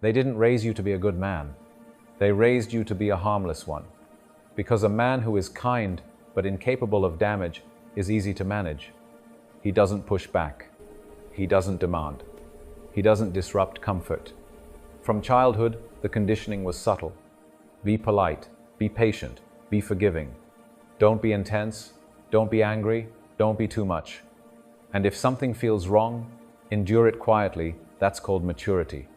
They didn't raise you to be a good man. They raised you to be a harmless one. Because a man who is kind but incapable of damage is easy to manage. He doesn't push back. He doesn't demand. He doesn't disrupt comfort. From childhood, the conditioning was subtle. Be polite, be patient, be forgiving. Don't be intense, don't be angry, don't be too much. And if something feels wrong, endure it quietly. That's called maturity.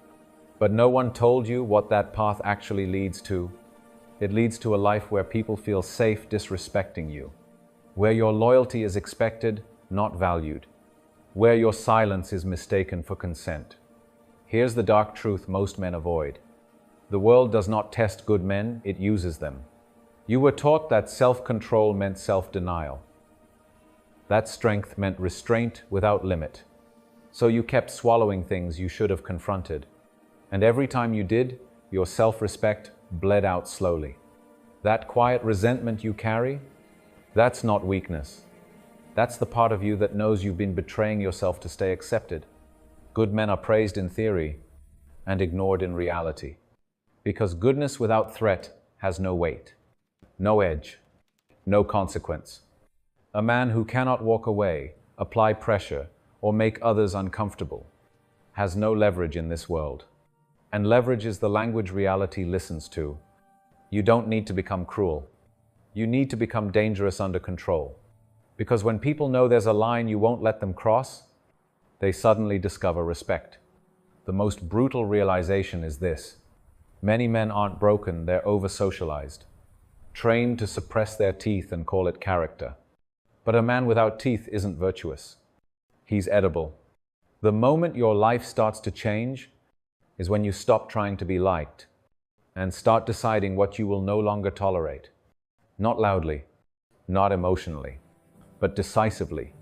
But no one told you what that path actually leads to. It leads to a life where people feel safe disrespecting you, where your loyalty is expected, not valued, where your silence is mistaken for consent. Here's the dark truth most men avoid. The world does not test good men, it uses them. You were taught that self-control meant self-denial. That strength meant restraint without limit. So you kept swallowing things you should have confronted. And every time you did, your self-respect bled out slowly. That quiet resentment you carry, that's not weakness. That's the part of you that knows you've been betraying yourself to stay accepted. Good men are praised in theory and ignored in reality. Because goodness without threat has no weight, no edge, no consequence. A man who cannot walk away, apply pressure, or make others uncomfortable has no leverage in this world. And leverage is the language reality listens to. You don't need to become cruel. You need to become dangerous under control. Because when people know there's a line you won't let them cross, they suddenly discover respect. The most brutal realization is this. Many men aren't broken, they're over-socialized, trained to suppress their teeth and call it character. But a man without teeth isn't virtuous. He's edible. The moment your life starts to change is when you stop trying to be liked and start deciding what you will no longer tolerate. Not loudly, not emotionally, but decisively.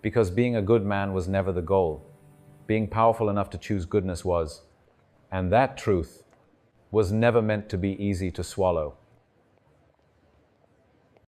Because being a good man was never the goal. Being powerful enough to choose goodness was. And that truth was never meant to be easy to swallow.